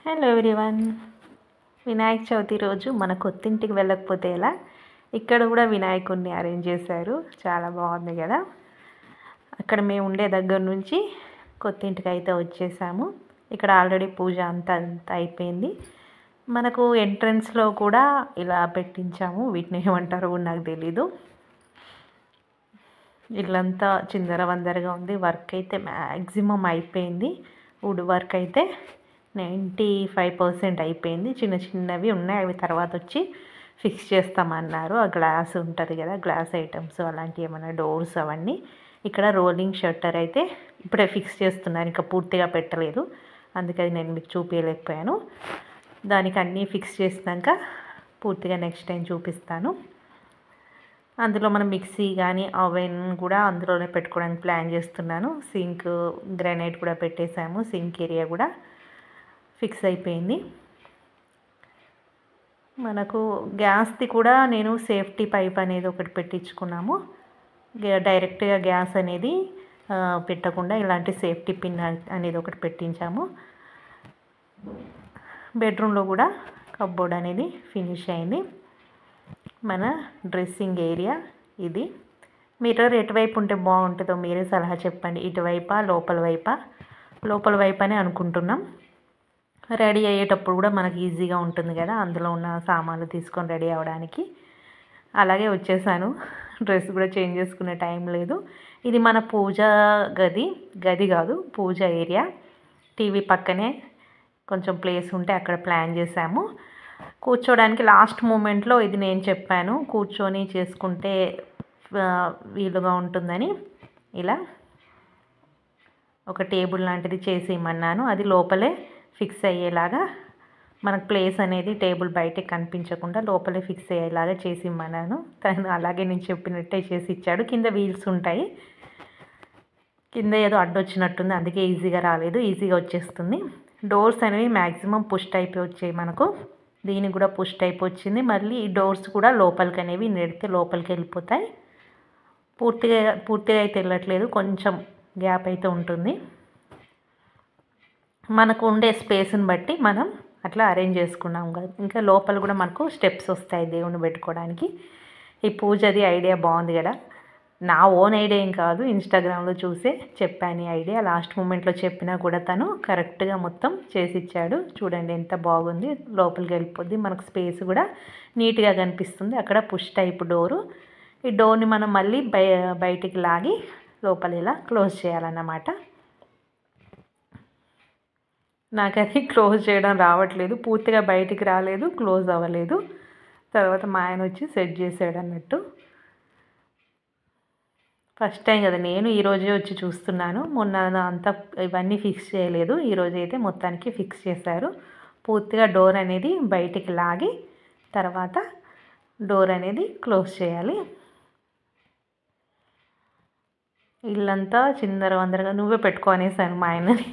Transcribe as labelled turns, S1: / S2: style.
S1: Hello everyone. Vinayaka Chavithi రోజు మన కొత్తింటికి వెళ్ళకపోతే ఎలా? ఇక్కడ కూడా వినాయకుడిని అరేంజ్ చేశారు. చాలా బాగుంది కదా. అక్కడ మేము ఉండే దగ్గర నుంచి కొత్తింటికి అయితే వచ్చేసాము. ఇక్కడ ఆల్రెడీ పూజ అంతా అయిపోయింది. మనకు ఎంట్రన్స్లో కూడా ఇలా పెట్టించాము. వీటిని ఏమంటారో కూడా నాకు తెలీదు. ఇల్లంతా చిందర వందరగా ఉంది. వర్క్ అయితే మ్యాక్సిమం అయిపోయింది. వుడ్ వర్క్ అయితే 95% అయిపోయింది. చిన్న చిన్నవి ఉన్నాయి, అవి తర్వాత వచ్చి ఫిక్స్ చేస్తామన్నారు. ఆ గ్లాస్ ఉంటుంది కదా, గ్లాస్ ఐటమ్స్ అలాంటివి ఏమైనా డోర్స్ అవన్నీ. ఇక్కడ రోలింగ్ షట్టర్ అయితే ఇప్పుడే ఫిక్స్ చేస్తున్నారు, ఇంకా పూర్తిగా పెట్టలేదు, అందుకని నేను మీకు చూపించలేకపోయాను. దానికి అన్నీ ఫిక్స్ చేసినాక పూర్తిగా నెక్స్ట్ టైం చూపిస్తాను. అందులో మనం మిక్సీ కానీ ఓవెన్ కూడా అందులోనే పెట్టుకోవడానికి ప్లాన్ చేస్తున్నాను. సింక్ గ్రానైట్ కూడా పెట్టేశాము. సింక్ ఏరియా కూడా ఫిక్స్ అయిపోయింది. మనకు గ్యాస్ది కూడా నేను సేఫ్టీ పైప్ అనేది ఒకటి పెట్టించుకున్నాము. డైరెక్ట్గా గ్యాస్ అనేది పెట్టకుండా ఇలాంటి సేఫ్టీ పిన్ అనేది ఒకటి పెట్టించాము. బెడ్రూమ్లో కూడా కప్బోర్డ్ అనేది ఫినిష్ అయింది. మన డ్రెస్సింగ్ ఏరియా ఇది. మిర్రర్ ఎటువైపు ఉంటే బాగుంటుందో మీరే సలహా చెప్పండి. ఇటువైపా లోపల వైపా? లోపల వైపు అని అనుకుంటున్నాం. రెడీ అయ్యేటప్పుడు కూడా మనకి ఈజీగా ఉంటుంది కదా, అందులో ఉన్న సామాన్లు తీసుకొని రెడీ అవ్వడానికి. అలాగే వచ్చేసాను. డ్రెస్ కూడా చేంజ్ చేసుకునే టైం లేదు. ఇది మన పూజ గది కాదు, పూజ ఏరియా. టీవీ పక్కనే కొంచెం ప్లేస్ ఉంటే అక్కడ ప్లాన్ చేశాము. కూర్చోడానికి లాస్ట్ మూమెంట్లో ఇది నేను చెప్పాను, కూర్చొని చేసుకుంటే వీలుగా ఉంటుందని ఇలా ఒక టేబుల్ లాంటిది చేసి ఇమ్మన్నాను. అది లోపలే ఫిక్స్ అయ్యేలాగా, మనకు ప్లేస్ అనేది టేబుల్ బయటకు కనిపించకుండా లోపలే ఫిక్స్ అయ్యేలాగా చేసి ఇమ్మన్నాను. తను అలాగే నేను చెప్పినట్టే చేసి ఇచ్చాడు. కింద వీల్స్ ఉంటాయి, కింద ఏదో అడ్డొచ్చినట్టుంది, అందుకే ఈజీగా రాలేదు. ఈజీగా వచ్చేస్తుంది. డోర్స్ అనేవి మ్యాక్సిమం పుష్ టైప్ వచ్చాయి మనకు. దీనికి కూడా పుష్ టైప్ వచ్చింది. మళ్ళీ ఈ డోర్స్ కూడా లోపలికి అనేవి నెడితే లోపలికి వెళ్ళిపోతాయి. పూర్తిగా అయితే వెళ్ళట్లేదు, కొంచెం గ్యాప్ అయితే ఉంటుంది. మనకు ఉండే స్పేస్ని బట్టి మనం అట్లా అరేంజ్ చేసుకున్నాం కదా. ఇంకా లోపల కూడా మనకు స్టెప్స్ వస్తాయి దేవుని పెట్టుకోవడానికి. ఈ పూజది ఐడియా బాగుంది కదా. నా ఓన్ ఐడియా ఏం కాదు, ఇన్స్టాగ్రామ్లో చూసే చెప్పాను ఈ ఐడియా. లాస్ట్ మూమెంట్లో చెప్పినా కూడా తను కరెక్ట్గా మొత్తం చేసి ఇచ్చాడు. చూడండి ఎంత బాగుంది. లోపలికి వెళ్ళిపోద్ది, మనకు స్పేస్ కూడా నీట్గా కనిపిస్తుంది. అక్కడ పుష్ టైప్ డోరు. ఈ డోర్ని మనం మళ్ళీ బయటికి లాగి లోపల ఇలా క్లోజ్ చేయాలన్నమాట. నాకు అది క్లోజ్ చేయడం రావట్లేదు, పూర్తిగా బయటికి రాలేదు, క్లోజ్ అవ్వలేదు. తర్వాత మా ఆయన వచ్చి సెట్ చేసాడు అన్నట్టు. ఫస్ట్ టైం కదా, నేను ఈరోజే వచ్చి చూస్తున్నాను. మొన్న అంతా ఇవన్నీ ఫిక్స్ చేయలేదు, ఈరోజు అయితే మొత్తానికి ఫిక్స్ చేశారు. పూర్తిగా డోర్ అనేది బయటికి లాగి తర్వాత డోర్ అనేది క్లోజ్ చేయాలి. ఇల్లంతా చిందర వందరగా, నువ్వే పెట్టుకో అనేసాను మా ఆయనని.